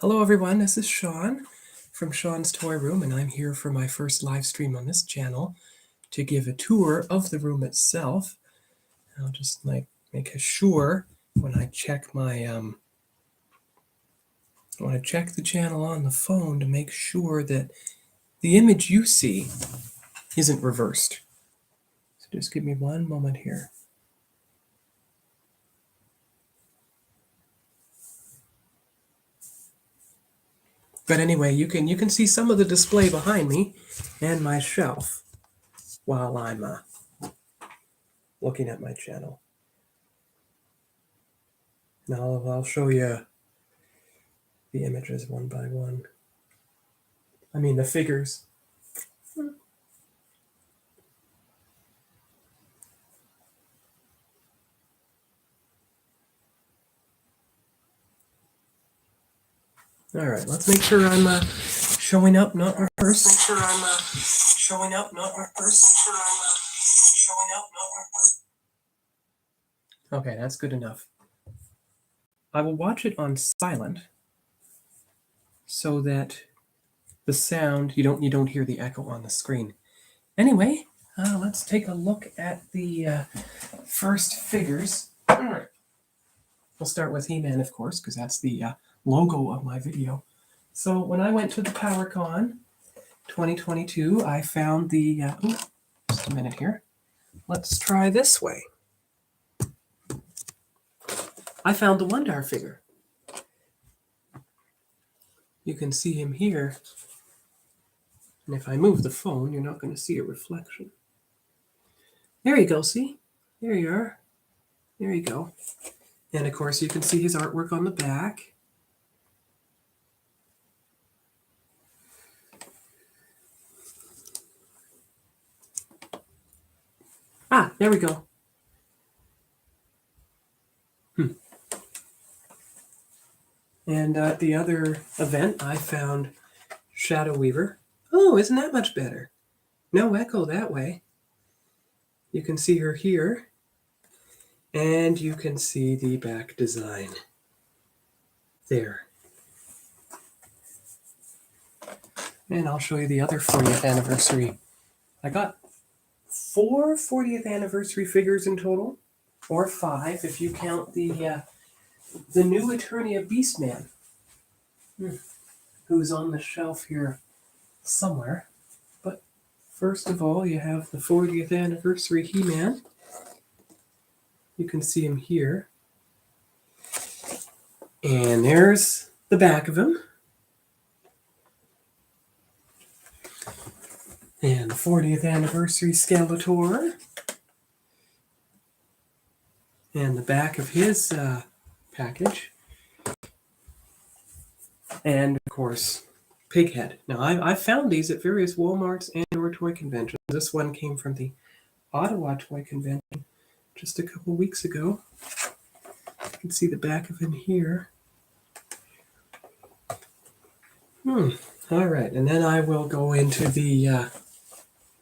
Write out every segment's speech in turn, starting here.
Hello everyone, this is Sean from Sean's Toy Room, and I'm here for my first live stream on this channel to give a tour of the room itself. I'll just make sure when I check my when I check the channel on the phone to make sure that the image you see isn't reversed. So just give me one moment here. But anyway, you can see some of the display behind me and my shelf while I'm looking at my channel. Now I'll show you the images one by one. I mean the figures. All right, let's make sure I'm showing up, not rehearsed. Make sure I'm showing up, not rehearsed. Make sure I'm showing up, not rehearsed. Okay, that's good enough. I will watch it on silent so that the sound, you don't hear the echo on the screen. Anyway, let's take a look at the first figures. We'll start with He-Man, of course, because that's the logo of my video. So when I went to the PowerCon 2022, I found the, just a minute here. Let's try this way. I found the Wondar figure. You can see him here. And if I move the phone, you're not going to see a reflection. There you go, see? There you are. There you go. And of course, you can see his artwork on the back. Ah, there we go. And at the other event, I found Shadow Weaver. Oh, isn't that much better? No echo that way. You can see her here. And you can see the back design there. And I'll show you the other 40th anniversary. I got 4 40th anniversary figures in total, or 5 if you count the new Eternia Beastman, who's on the shelf here somewhere. But first of all, you have the 40th anniversary He-Man. You can see him here. And there's the back of him. And the 40th anniversary Skeletor. And the back of his package. And, of course, Pighead. Now, I found these at various Walmarts and or toy conventions. This one came from the Ottawa Toy Convention just a couple weeks ago. You can see the back of him here. All right, and then I will go into the...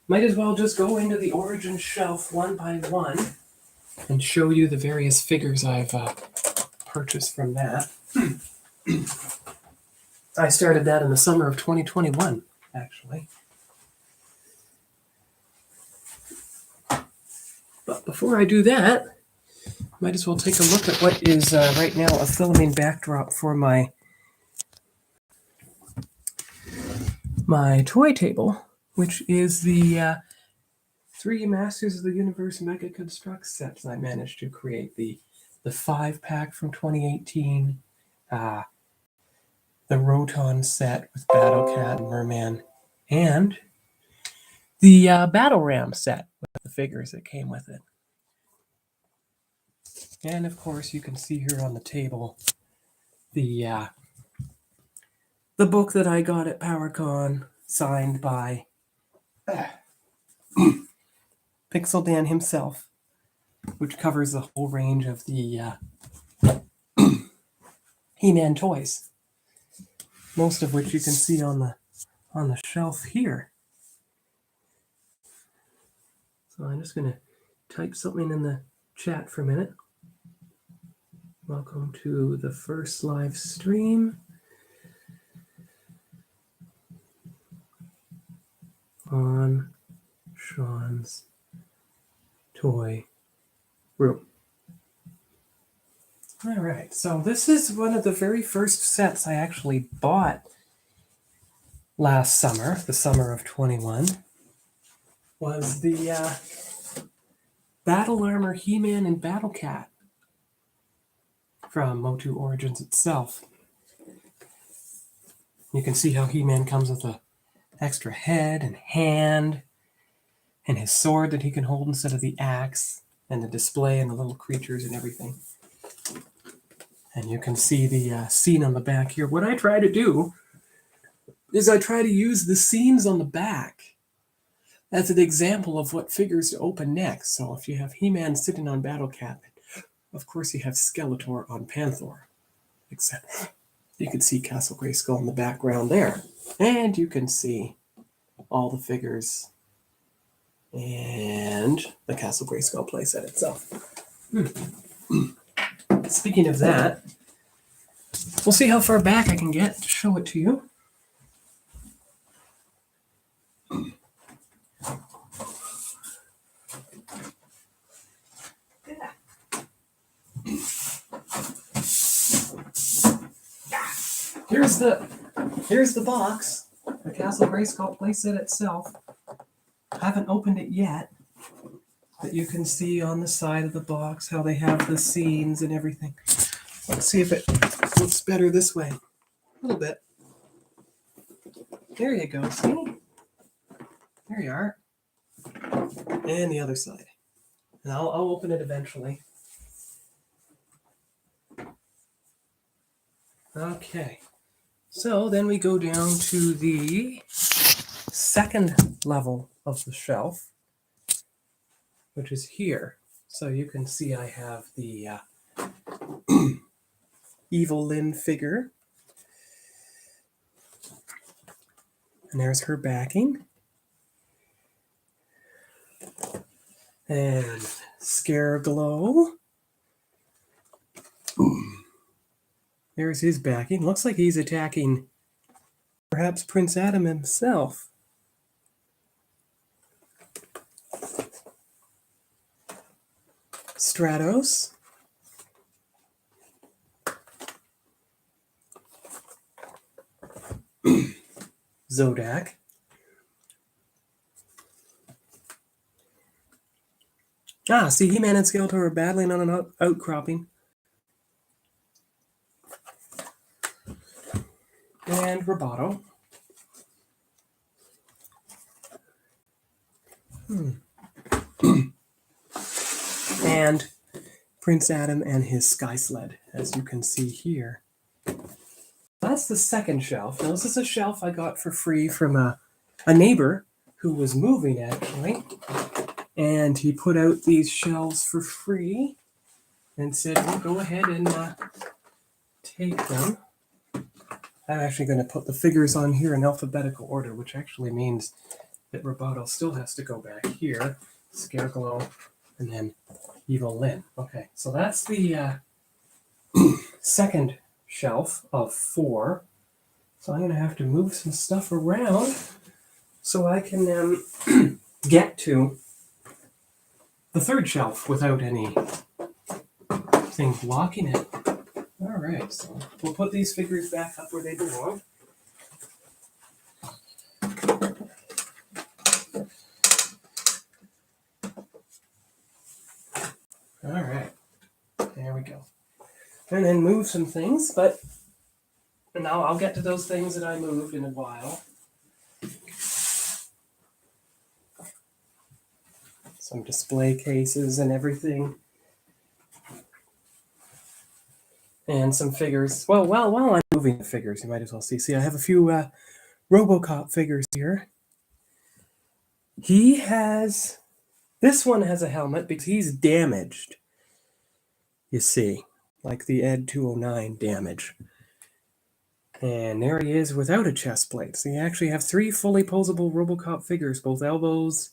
might as well just go into the origin shelf one by one and show you the various figures I've purchased from that. I started that in the summer of 2021, actually. But before I do that, might as well take a look at what is right now a filming backdrop for my toy table, which is the 3 Masters of the Universe Mega Construx sets I managed to create. The 5-pack from 2018, the Roton set with Battle Cat and Merman, and the Battle Ram set with the figures that came with it. And of course, you can see here on the table the book that I got at PowerCon, signed by Pixel Dan himself, which covers the whole range of the He-Man toys, most of which you can see on the shelf here. So I'm just going to type something in the chat for a minute. Welcome to the first live stream. on Sean's toy room. All right, so this is one of the very first sets I actually bought last summer, the summer of 21, was the Battle Armor He-Man and Battle Cat from Motu Origins itself. You can see how He-Man comes with a extra head and hand, and his sword that he can hold instead of the axe, and the display and the little creatures and everything. And you can see the scene on the back here. What I try to do is I try to use the scenes on the back as an example of what figures to open next. So if you have He-Man sitting on Battle Cat, of course you have Skeletor on Panther. Except you can see Castle Grayskull in the background there. And you can see all the figures and the Castle Grayskull playset itself. Speaking of that, we'll see how far back I can get to show it to you. Here's the box, the Castle Grayskull playset itself. I haven't opened it yet, but you can see on the side of the box how they have the scenes and everything. Let's see if it looks better this way. A little bit. There you go, see? There you are. And the other side. And I'll open it eventually. Okay. So then we go down to the second level of the shelf, which is here. So you can see I have the Evil Lynn figure. And there's her backing. And Scareglow. There's his backing. Looks like he's attacking perhaps Prince Adam himself. Stratos. Zodak. See, He-Man and Skeletor are battling on an outcropping. And Roboto. And Prince Adam and his Sky Sled, as you can see here. That's the second shelf. Now, this is a shelf I got for free from a neighbor who was moving, actually. And he put out these shelves for free and said, well, go ahead and take them. I'm actually going to put the figures on here in alphabetical order, which actually means that Roboto still has to go back here. Scareglow, and then Evil Lynn. Okay, so that's the second shelf of 4. So I'm going to have to move some stuff around so I can get to the third shelf without anything blocking it. All right, so we'll put these figures back up where they belong. All right, there we go. And then move some things, but now I'll get to those things that I moved in a while. Some display cases and everything. And some figures. Well, while I'm moving the figures, you might as well see. See, I have a few RoboCop figures here. This one has a helmet because he's damaged. You see, like the Ed 209 damage. And there he is without a chest plate. So you actually have 3 fully posable RoboCop figures, both elbows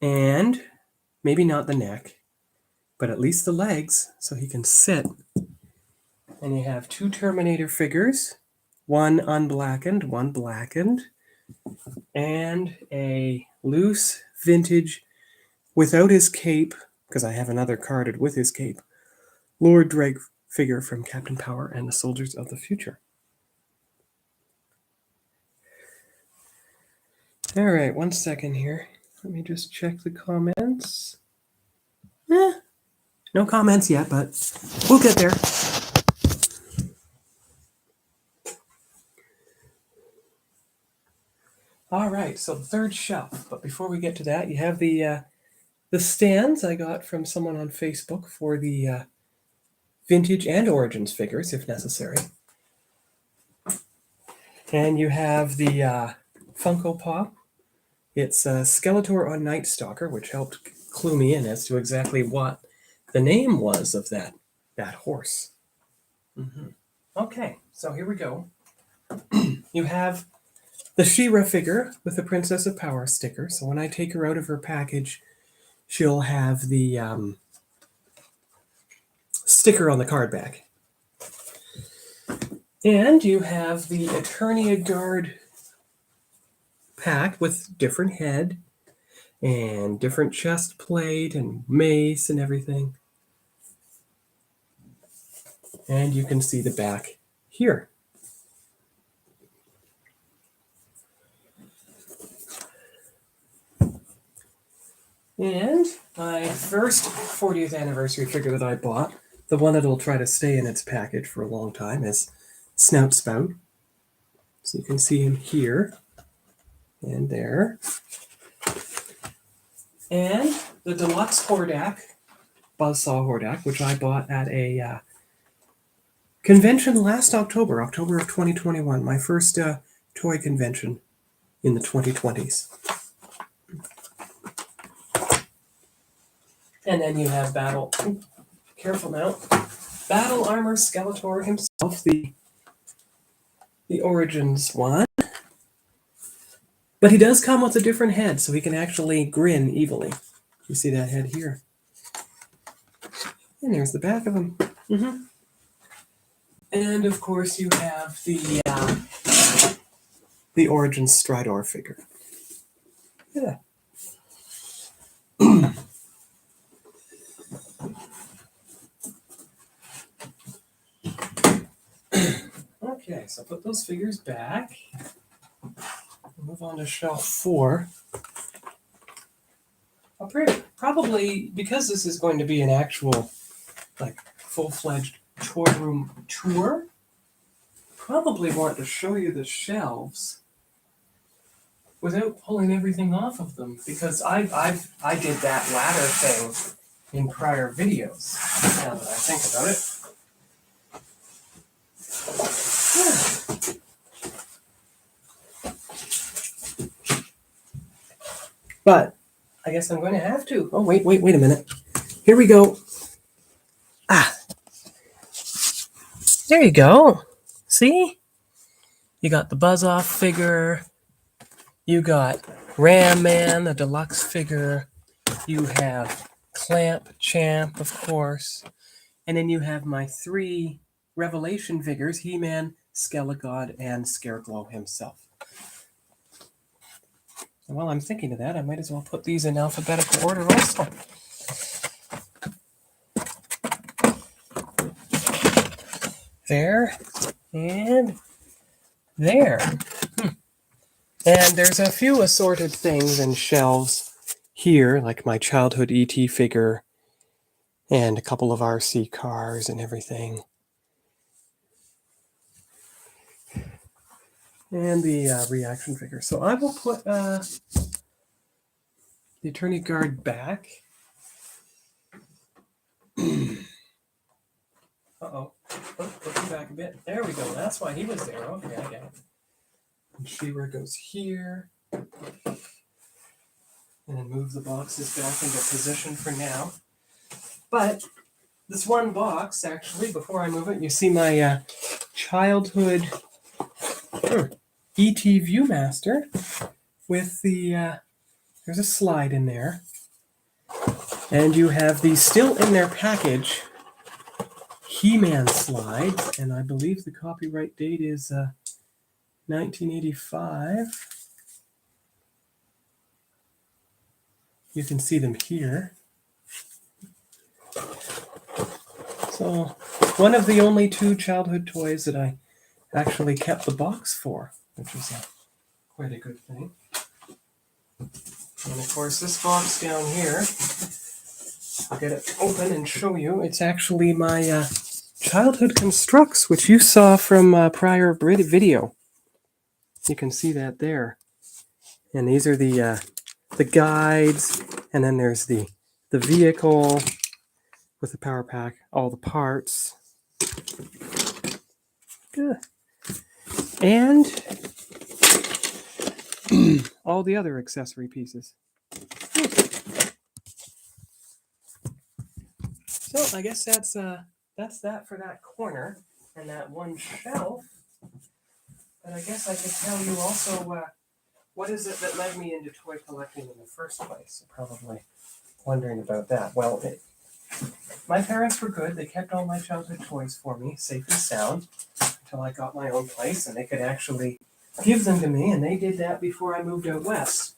and maybe not the neck, but at least the legs, so he can sit. And you have 2 Terminator figures, one unblackened, one blackened. and a loose vintage, without his cape, because I have another carded with his cape, Lord Drake figure from Captain Power and the Soldiers of the Future. All right, 1 second here. Let me just check the comments. No comments yet, but we'll get there. All right, so the third shelf. But before we get to that, you have the stands I got from someone on Facebook for the vintage and Origins figures, if necessary. And you have the Funko Pop. It's Skeletor on Night Stalker, which helped clue me in as to exactly what the name was of that horse. Okay, so here we go. You have the She-Ra figure with the Princess of Power sticker. So when I take her out of her package, she'll have the sticker on the card back. And you have the Eternia Guard pack with different head and different chest plate and mace and everything. And you can see the back here. And my first 40th anniversary figure that I bought, the one that'll try to stay in its package for a long time, is Snout Spout. So you can see him here and there. And the deluxe Hordak, Buzzsaw Hordak, which I bought at a convention last October of 2021, my first toy convention in the 2020s. And then you have Battle, careful now, Battle Armor Skeletor himself, the Origins one. But he does come with a different head, so he can actually grin evilly. You see that head here. And there's the back of him. And of course you have the Origins Stridor figure. Yeah. Okay, so put those figures back. Move on to shelf 4. I'll probably, because this is going to be an actual, like, full-fledged toy room tour, probably want to show you the shelves without pulling everything off of them, because I did that ladder thing in prior videos, now that I think about it. But I guess I'm going to have to. Oh, wait a minute. Here we go. There you go. See? You got the Buzz-Off figure. You got Ram Man, the deluxe figure. You have Clamp Champ, of course. And then you have my 3 Revelation figures, He-Man, Skelegod, and Scareglow himself. And while I'm thinking of that, I might as well put these in alphabetical order also. There and there. And there's a few assorted things and shelves here, like my childhood E.T. figure and a couple of RC cars and everything. And the reaction figure. So I will put the Eternia Guard back. Uh-oh. Put him back a bit. There we go. That's why he was there. Okay, I get it. And She-Ra goes here. And then move the boxes back into position for now. But this one box, actually, before I move it, you see my childhood E.T. Viewmaster with the, there's a slide in there. And you have the still in their package He-Man slide, and I believe the copyright date is 1985. You can see them here. So one of the only 2 childhood toys that I actually kept the box for, which was quite a good thing. And of course, this box down here, I'll get it open and show you. It's actually my childhood construx, which you saw from a prior video. You can see that there. And these are the guides, and then there's the vehicle with the power pack, all the parts. Good. And all the other accessory pieces. So I guess that's that for that corner and that one shelf. But I guess I could tell you also what is it that led me into toy collecting in the first place. You're probably wondering about that. Well, my parents were good. They kept all my childhood toys for me, safe and sound, until I got my own place, and they could actually give them to me, and they did that before I moved out west.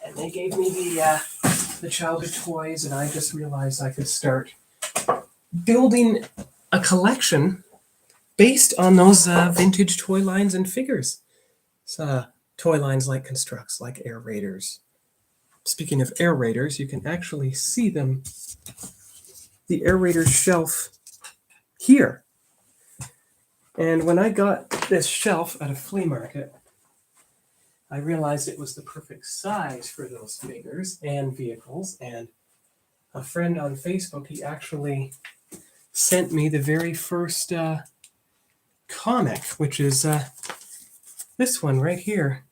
And they gave me the childhood toys, and I just realized I could start building a collection based on those vintage toy lines and figures. So, toy lines like Construx, like Air Raiders. Speaking of Air Raiders, you can actually see them, the Air Raiders shelf here. And when I got this shelf at a flea market, I realized it was the perfect size for those figures and vehicles. And a friend on Facebook, he actually sent me the very first comic, which is this one right here.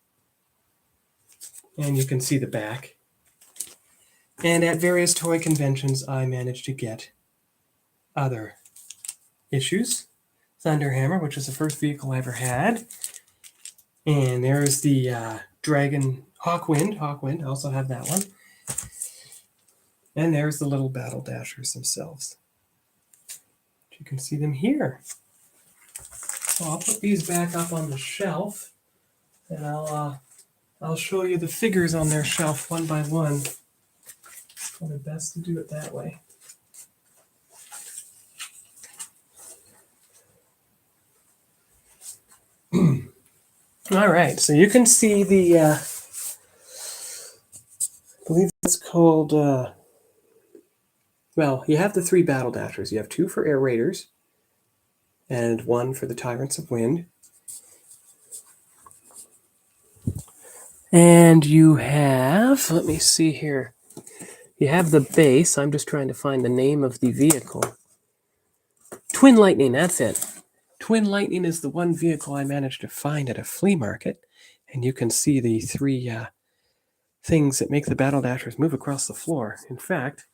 And you can see the back. And at various toy conventions, I managed to get other issues. Thunderhammer, which is the first vehicle I ever had. And there's the Dragon Hawkwind. I also have that one. And there's the little Battle Dashers themselves. You can see them here. So I'll put these back up on the shelf, and I'll show you the figures on their shelf one by one. It's probably best to do it that way. All right, so you can see the, I believe it's called, well, you have the 3 Battle Dashers. You have 2 for Air Raiders and 1 for the Tyrants of Wind. And you have, let me see here, you have the base. I'm just trying to find the name of the vehicle. Twin Lightning, that's it. Twin Lightning is the one vehicle I managed to find at a flea market. And you can see the 3 things that make the Battle Dashers move across the floor. In fact,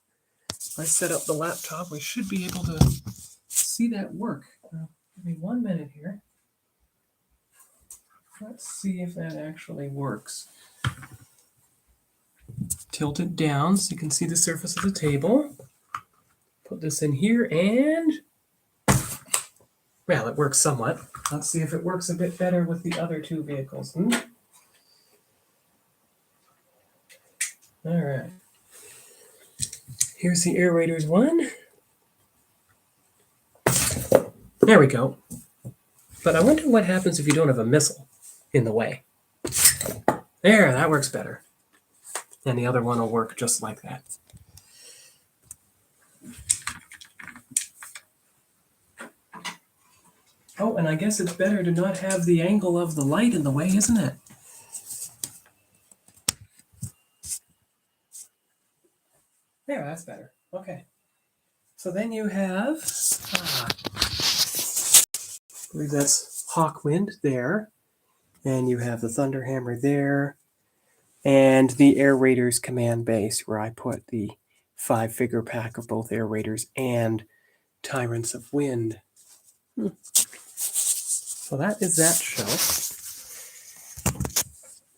if I set up the laptop, we should be able to see that work. Now, give me 1 minute here. Let's see if that actually works. Tilt it down so you can see the surface of the table. Put this in here and, well, it works somewhat. Let's see if it works a bit better with the other 2 vehicles. All right. Here's the Air Raiders one. There we go. But I wonder what happens if you don't have a missile in the way. There, that works better. And the other one will work just like that. Oh, and I guess it's better to not have the angle of the light in the way, isn't it? There, that's better. Okay. So then you have, I believe that's Hawkwind there. And you have the Thunderhammer there. And the Air Raiders command base, where I put the 5-figure pack of both Air Raiders and Tyrants of Wind. So that is that shelf.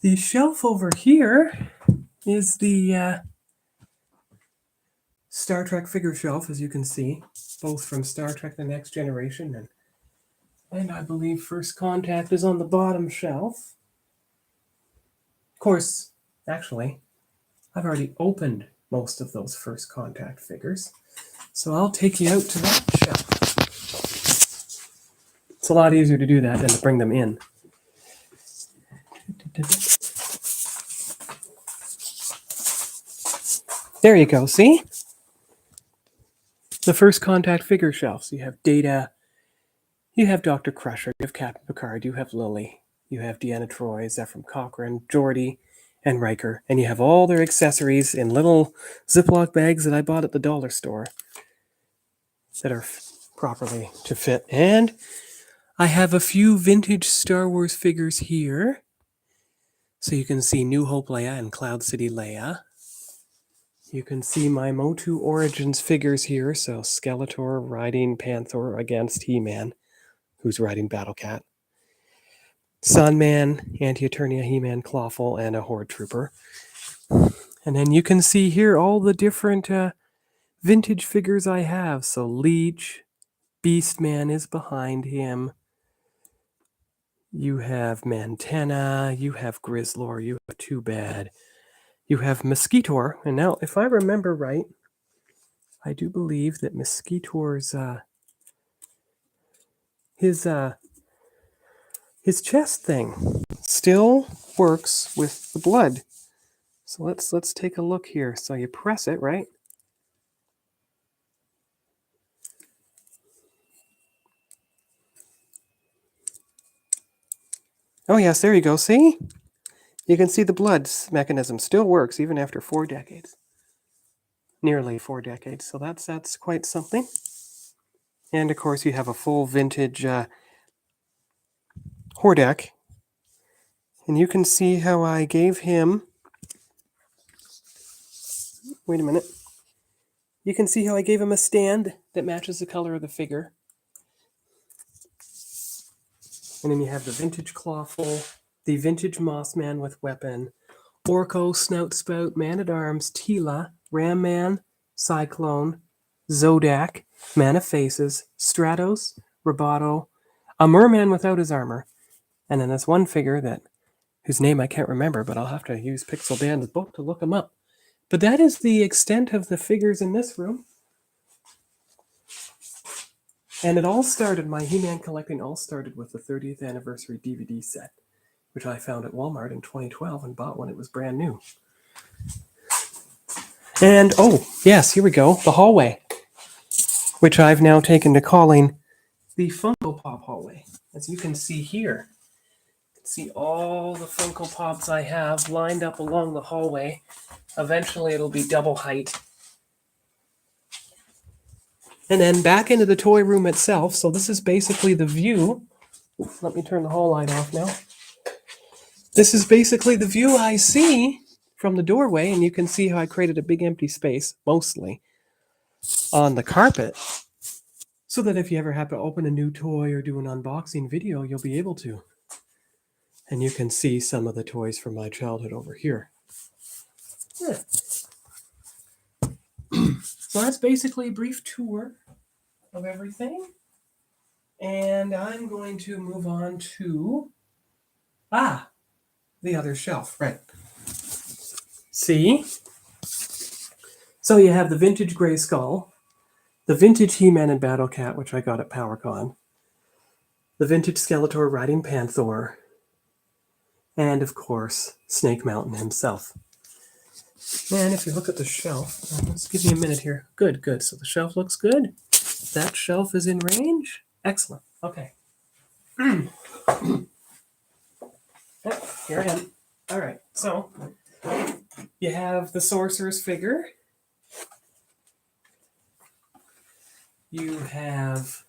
The shelf over here is the Star Trek figure shelf, as you can see, both from Star Trek The Next Generation and I believe First Contact is on the bottom shelf. Of course, Actually, I've already opened most of those first contact figures. So I'll take you out to that shelf. It's a lot easier to do that than to bring them in. There you go, see? The first contact figure shelf. So you have Data, you have Dr. Crusher, you have Captain Picard, you have Lily, you have Deanna Troi, Zephram Cochrane, Geordi, and Riker. And you have all their accessories in little Ziploc bags that I bought at the dollar store that are properly to fit. And I have a few vintage Star Wars figures here. So you can see New Hope Leia and Cloud City Leia. You can see my Motu Origins figures here. So Skeletor riding Panther against He-Man, who's riding Battlecat. Sunman, Anti-Eternia, He-Man, Clawful, and a Horde Trooper. And then you can see here all the different vintage figures I have. So Leech, Beastman is behind him. You have Mantenna, you have Grizzlor, you have Too Bad, you have Mosquitor. And now, if I remember right, I do believe that Mosquitor's his chest thing still works with the blood. So let's take a look here. So you press it, right? Oh yes, there you go. See? You can see the blood mechanism still works even after 4 decades. Nearly 4 decades. So that's quite something. And of course you have a full vintage Hordak. And you can see how I gave him... Wait a minute. You can see how I gave him a stand that matches the color of the figure. And then you have the vintage Clawful, the vintage Mossman with weapon, Orko, Snout Spout, Man-at-Arms, Tila, Ram Man, Cyclone, Zodak, Man of Faces, Stratos, Roboto, a merman without his armor, and then this one figure whose name I can't remember, but I'll have to use Pixel Dan's book to look him up. But that is the extent of the figures in this room. And it all started, my He-Man collecting all started with the 30th anniversary DVD set, which I found at Walmart in 2012 and bought when it was brand new. And, oh, yes, here we go, the hallway, which I've now taken to calling the Funko Pop hallway. As you can see here, you can see all the Funko Pops I have lined up along the hallway. Eventually it'll be double height. And then back into the toy room itself. So this is basically the view. Oops, let me turn the hall light off now. This is basically the view I see from the doorway, and you can see how I created a big empty space, mostly, on the carpet, so that if you ever have to open a new toy or do an unboxing video, you'll be able to. And you can see some of the toys from my childhood over here. Yeah. So that's basically a brief tour of everything. And I'm going to move on to the other shelf, right? See? So you have the vintage Gray Skull, the vintage He-Man and Battlecat, which I got at PowerCon, the vintage Skeletor riding Panther, and of course, Snake Mountain himself. And if you look at the shelf, let's give you a minute here. Good. So the shelf looks good. That shelf is in range. Excellent. Okay. Here I am. All right. So you have the Sorcerer's figure. You have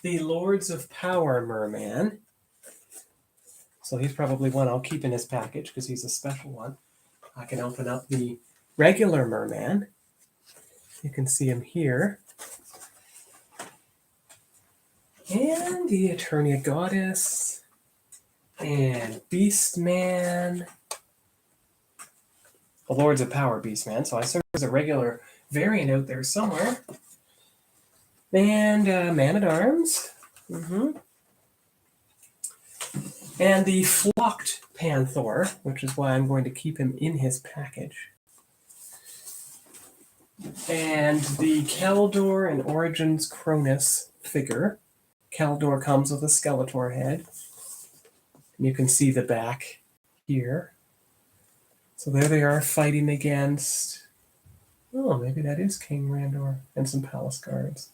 the Lords of Power Merman. So he's probably one I'll keep in this package because he's a special one. I can open up the regular Merman. You can see him here. And the Eternia Goddess. And Beastman. The Lords of Power Beastman. So I saw there's a regular variant out there somewhere. And Man-at-Arms. And the flocked Panther, which is why I'm going to keep him in his package. And the Caldor and Origins Cronus figure. Caldor comes with a Skeletor head. And you can see the back here. So there they are fighting against... Oh, maybe that is King Randor and some Palace Guards.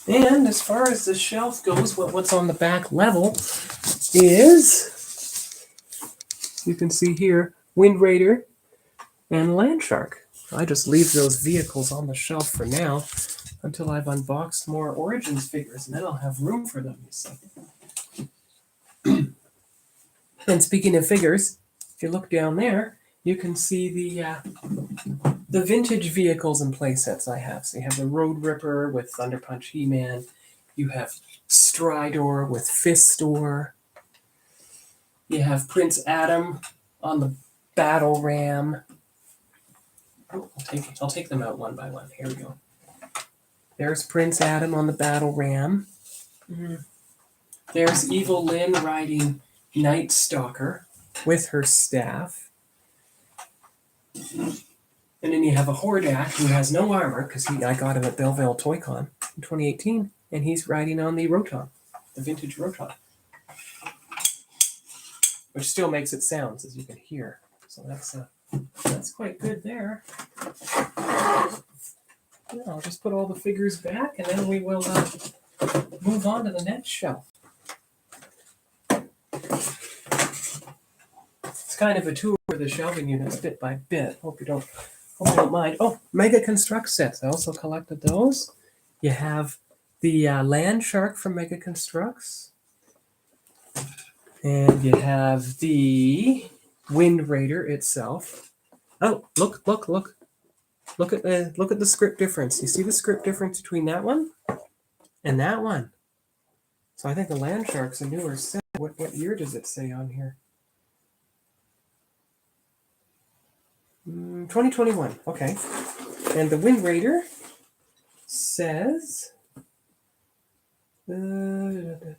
And as far as the shelf goes, what's on the back level is, you can see here, Wind Raider and Land Shark. I just leave those vehicles on the shelf for now until I've unboxed more Origins figures, and then I'll have room for them, you see. And speaking of figures, if you look down there, you can see the vintage vehicles and playsets I have. So you have the Road Ripper with Thunder Punch He-Man. You have Stridor with Fistor. You have Prince Adam on the Battle Ram. Oh, I'll take them out one by one. Here we go. There's Prince Adam on the Battle Ram. There's Evil Lynn riding Night Stalker with her staff. And then you have a Hordak who has no armor, because I got him at Belleville Toy Con in 2018, and he's riding on the Roton, the vintage Roton, which still makes it sounds, as you can hear. So that's quite good there. Yeah, I'll just put all the figures back, and then we will move on to the next shelf. It's kind of a tour of the shelving units bit by bit. Hope you don't mind. Oh, Mega Construx sets. I also collected those. You have the Land Shark from Mega Construx. And you have the Wind Raider itself. Oh, look. Look at the script difference. You see the script difference between that one and that one? So I think the Land Shark's a newer set. What year does it say on here? 2021. Okay. And the Wind Raider says... I'm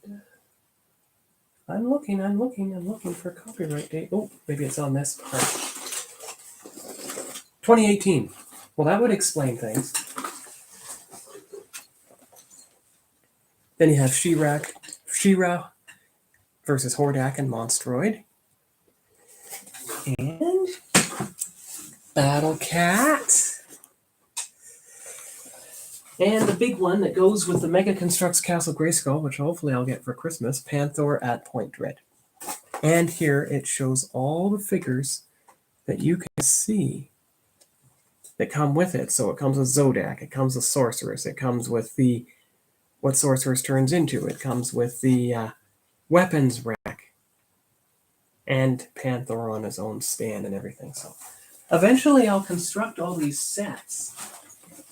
looking for a copyright date. Oh, maybe it's on this part. 2018. Well, that would explain things. Then you have She-Ra versus Hordak and Monstroid. And Battle Cat. And the big one that goes with the Mega Construx Castle Grayskull, which hopefully I'll get for Christmas, Panther at Point Dread. And here it shows all the figures that you can see that come with it. So it comes with Zodak, it comes with Sorceress, it comes with what Sorceress turns into, it comes with the weapons rack, and Panther on his own stand and everything. So eventually I'll construct all these sets,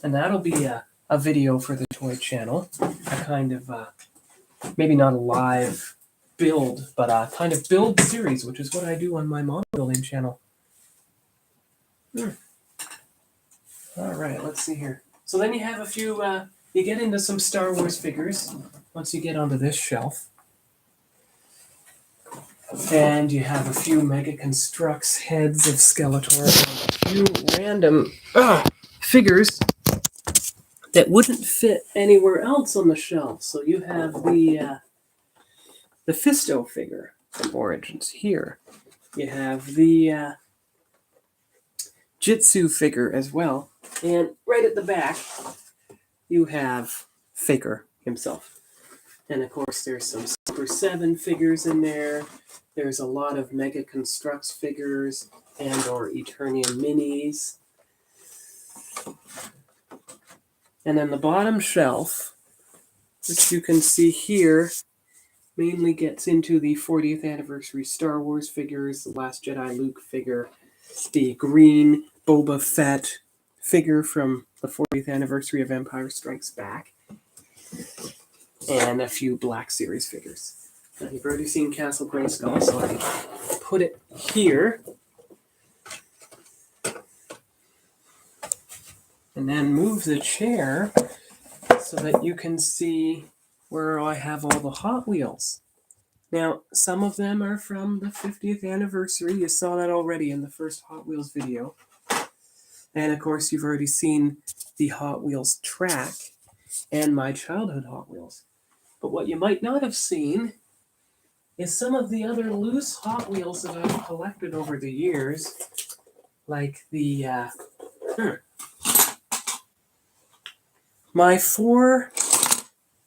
and that'll be a video for the toy channel, a kind of, maybe not a live build, but a kind of build series, which is what I do on my model building channel. All right, let's see here. So then you have a few, you get into some Star Wars figures once you get onto this shelf. And you have a few Mega Construx heads of Skeletor and a few random figures that wouldn't fit anywhere else on the shelf. So you have the Fisto figure from Origins here. You have the Jitsu figure as well. And right at the back, you have Faker himself. And of course, there's some Super 7 figures in there. There's a lot of Mega Construx figures and or Eternium minis. And then the bottom shelf, which you can see here, mainly gets into the 40th anniversary Star Wars figures, the Last Jedi Luke figure, the green Boba Fett figure from the 40th anniversary of Empire Strikes Back, and a few Black Series figures. Now, you've already seen Castle Grayskull, so I put it here. And then move the chair so that you can see where I have all the Hot Wheels. Now, some of them are from the 50th anniversary. You saw that already in the first Hot Wheels video. And of course, you've already seen the Hot Wheels track and my childhood Hot Wheels. But what you might not have seen is some of the other loose Hot Wheels that I've collected over the years, like the my 4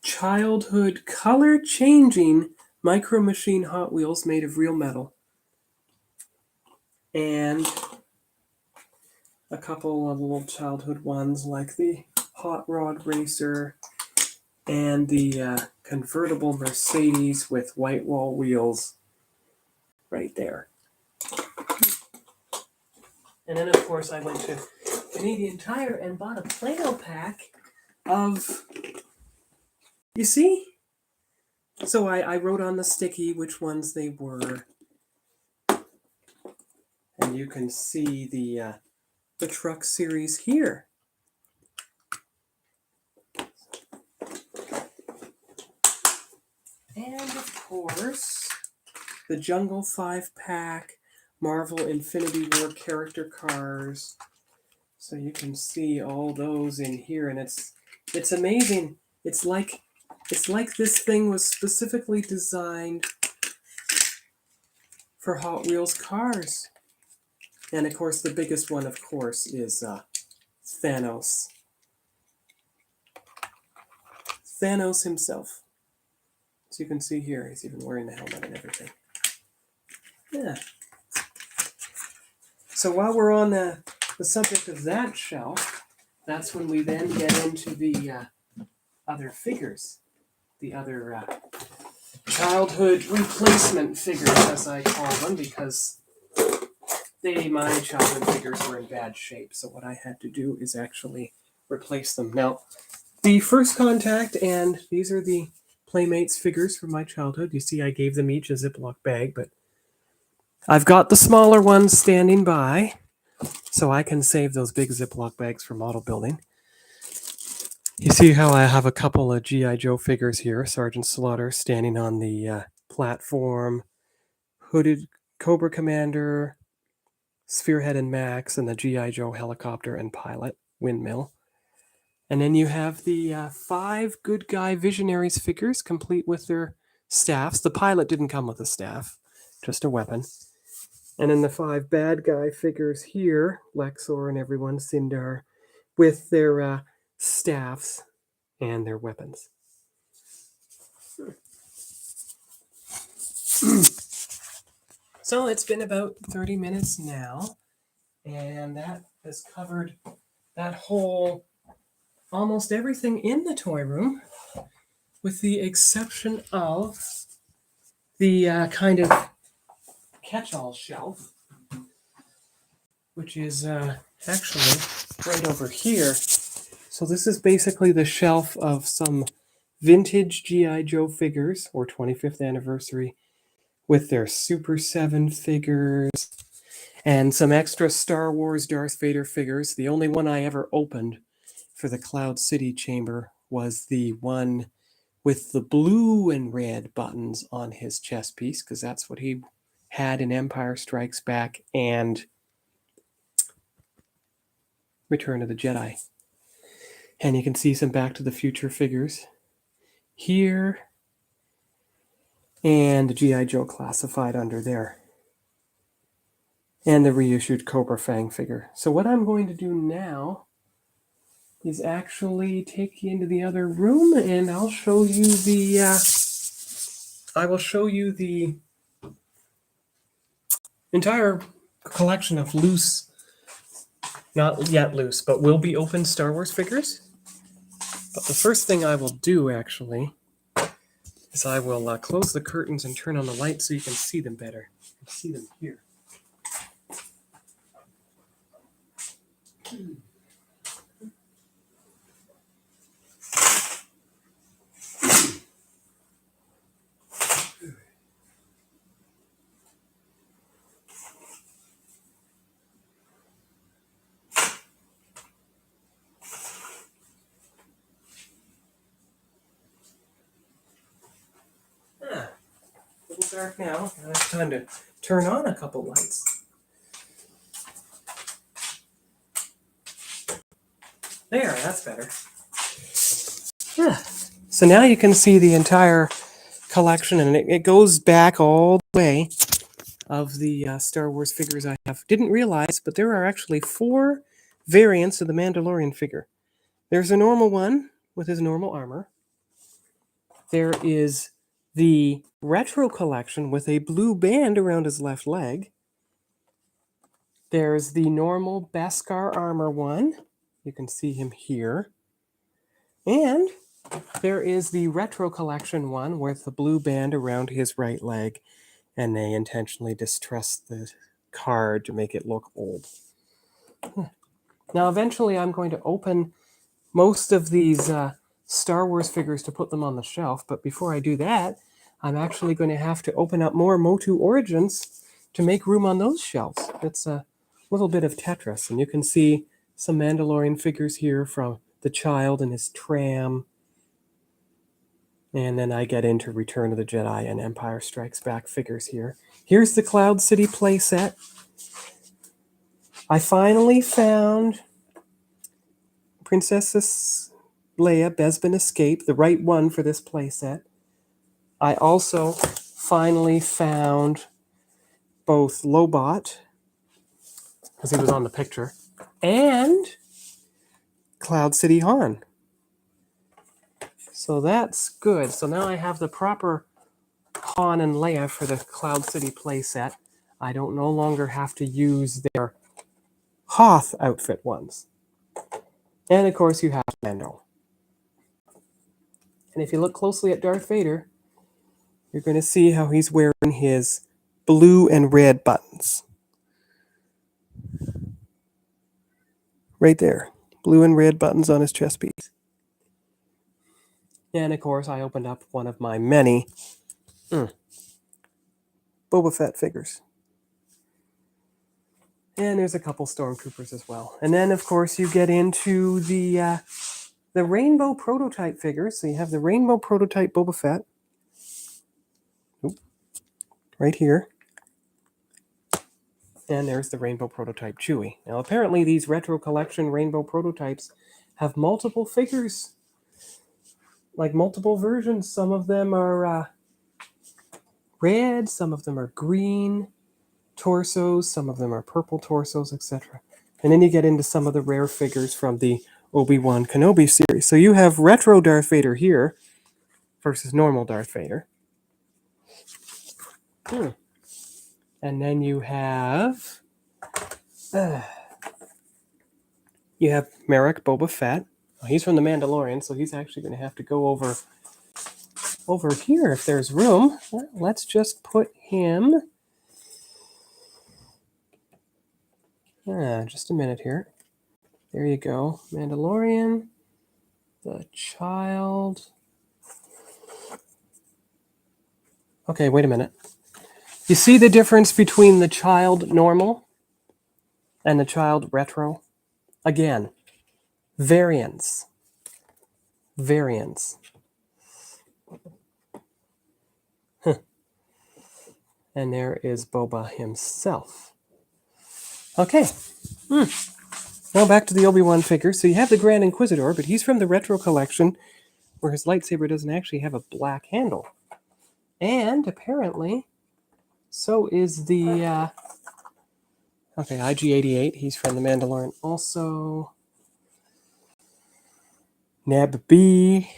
childhood color-changing Micro Machine Hot Wheels made of real metal, and a couple of little childhood ones like the Hot Rod Racer and the convertible Mercedes with white wall wheels right there. And then, of course, I went to Canadian Tire and bought a Play-Doh pack of, you see? So I wrote on the sticky which ones they were. And you can see the truck series here. And, of course, the Jungle 5-pack, Marvel Infinity War character cars. So you can see all those in here, and it's amazing. It's like this thing was specifically designed for Hot Wheels cars. And of course, the biggest one, of course, is Thanos. Thanos himself. So you can see here, he's even wearing the helmet and everything. Yeah. So while we're on the subject of that shelf, that's when we then get into the other figures, the other childhood replacement figures, as I call them, because my childhood figures were in bad shape. So what I had to do is actually replace them. Now, the first contact, and these are the Playmates figures from my childhood. You see, I gave them each a Ziploc bag, but I've got the smaller ones standing by, so I can save those big Ziploc bags for model building. You see how I have a couple of G.I. Joe figures here. Sergeant Slaughter standing on the platform, hooded Cobra Commander, Spearhead and Max, and the G.I. Joe helicopter and pilot, Windmill. And then you have the 5 Good Guy Visionaries figures, complete with their staffs. The pilot didn't come with a staff, just a weapon. And then the 5 Bad Guy figures here, Lexor and everyone, Sindar, with their staffs and their weapons. So it's been about 30 minutes now, and that has covered that whole, almost everything in the toy room, with the exception of the kind of catch-all shelf, which is actually right over here. So this is basically the shelf of some vintage G.I. Joe figures, or 25th anniversary, with their Super 7 figures, and some extra Star Wars Darth Vader figures. The only one I ever opened for the Cloud City chamber was the one with the blue and red buttons on his chest piece, because that's what he had in Empire Strikes Back and Return of the Jedi. And you can see some Back to the Future figures here, and the G.I. Joe classified under there, and the reissued Cobra Fang figure. So what I'm going to do now is actually take you into the other room, and I'll show you the entire collection of loose, not yet loose, but will be open Star Wars figures. But the first thing I will do, actually, is I will close the curtains and turn on the light so you can see them better. You can see them here. it's dark now. Now it's time to turn on a couple lights. There, that's better. Yeah. So now you can see the entire collection, and it goes back all the way of the Star Wars figures I have. Didn't realize, but there are actually 4 variants of the Mandalorian figure. There's a normal one with his normal armor. There is the retro collection with a blue band around his left leg. There's the normal Beskar armor one. You can see him here. And there is the retro collection one with the blue band around his right leg, and they intentionally distressed the card to make it look old. Now, eventually I'm going to open most of these Star Wars figures to put them on the shelf, but before I do that, I'm actually going to have to open up more Motu Origins to make room on those shelves. It's a little bit of Tetris, and you can see some Mandalorian figures here from the child and his tram. And then I get into Return of the Jedi and Empire Strikes Back figures here. Here's the Cloud City playset. I finally found Princess Leia Bespin Escape, the right one for this playset. I also finally found both Lobot, because he was on the picture, and Cloud City Han. So that's good. So now I have the proper Han and Leia for the Cloud City playset. I don't no longer have to use their Hoth outfit ones. And of course you have Mando. And if you look closely at Darth Vader, you're going to see how he's wearing his blue and red buttons. Right there. Blue and red buttons on his chest piece. And of course I opened up one of my many Boba Fett figures. And there's a couple Stormtroopers as well. And then, of course, you get into the Rainbow Prototype figures. So you have the Rainbow Prototype Boba Fett. Oop, right here. And there's the Rainbow Prototype Chewie. Now, apparently, these Retro Collection Rainbow Prototypes have multiple figures. Like multiple versions. Some of them are red, some of them are green torsos, some of them are purple torsos, etc. And then you get into some of the rare figures from the Obi-Wan Kenobi series. So you have retro Darth Vader here versus normal Darth Vader. And then you have Merrick Boba Fett. Well, he's from the Mandalorian, so he's actually going to have to go over here if there's room. Well, let's just put him. Just a minute here. There you go. Mandalorian, the child. Okay, wait a minute. You see the difference between the child normal and the child retro? Again, variants. Variants. And there is Boba himself. Okay. Now back to the Obi-Wan figure. So you have the Grand Inquisitor, but he's from the Retro Collection, where his lightsaber doesn't actually have a black handle. And apparently, so is the IG-88. He's from the Mandalorian also. Neb B.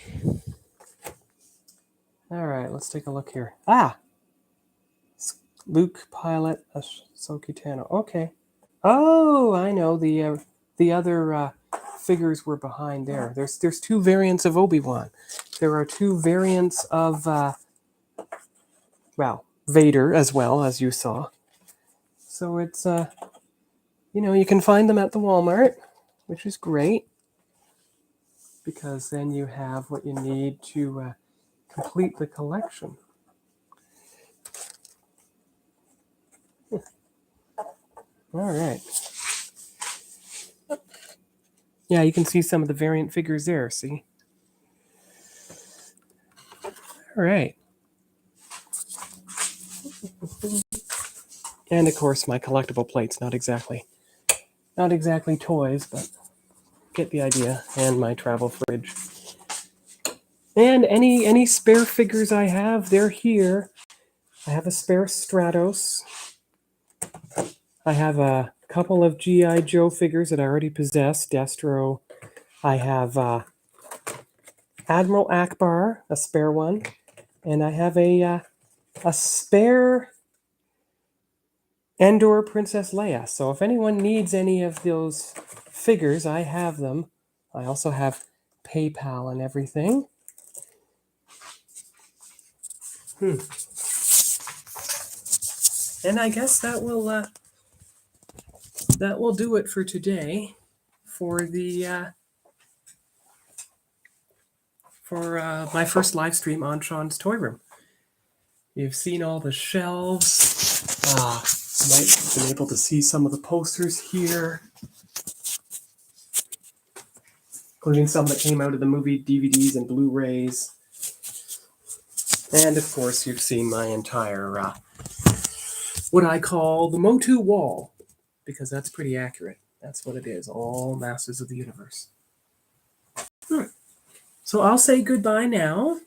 All right, let's take a look here. Luke Pilot Ahsoka Tano. Okay. Oh, I know. The other figures were behind there. There's 2 variants of Obi-Wan. There are 2 variants of Vader as well, as you saw. So it's you can find them at the Walmart, which is great, because then you have what you need to complete the collection. All right. Yeah, you can see some of the variant figures there, see? All right. And of course, my collectible plates, not exactly toys, but get the idea. And my travel fridge. And any spare figures I have, they're here. I have a spare Stratos. I have a couple of G.I. Joe figures that I already possess, Destro. I have Admiral Akbar, a spare one. And I have a spare Endor Princess Leia. So if anyone needs any of those figures, I have them. I also have PayPal and everything. And I guess that will do it for today for the my first live stream on Sean's Toy Room. You've seen all the shelves. You might have been able to see some of the posters here, including some that came out of the movie DVDs and Blu-rays. And of course, you've seen my entire what I call the Motu wall, because that's pretty accurate. That's what it is, all Masters of the Universe. So I'll say goodbye now,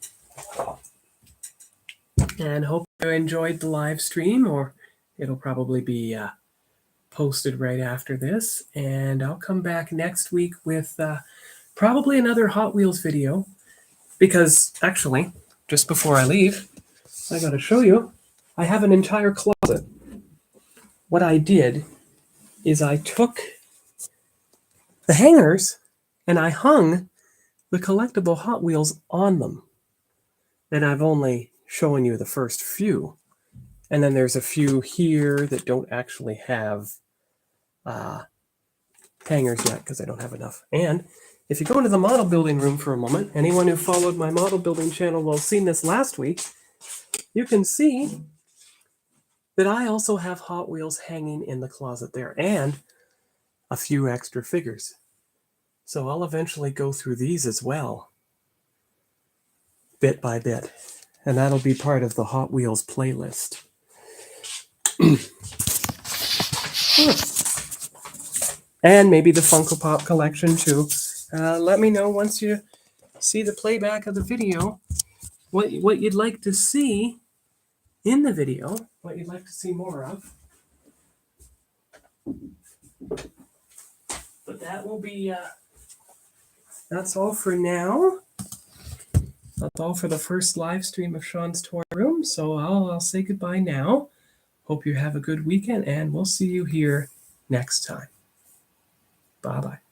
and hope you enjoyed the live stream, or it'll probably be posted right after this. And I'll come back next week with probably another Hot Wheels video, because actually, just before I leave, I got to show you, I have an entire closet. What I did is I took the hangers and I hung the collectible Hot Wheels on them. And I've only shown you the first few. And then there's a few here that don't actually have hangers yet because I don't have enough. And if you go into the model building room for a moment, anyone who followed my model building channel will have seen this last week. You can see that I also have Hot Wheels hanging in the closet there and a few extra figures. So I'll eventually go through these as well, bit by bit. And that'll be part of the Hot Wheels playlist. And maybe the Funko Pop collection too. Let me know once you see the playback of the video what you'd like to see in the video, what you'd like to see more of. But that will be, that's all for now. That's all for the first live stream of Sean's Toy Room. So I'll say goodbye now. Hope you have a good weekend, and we'll see you here next time. Bye-bye.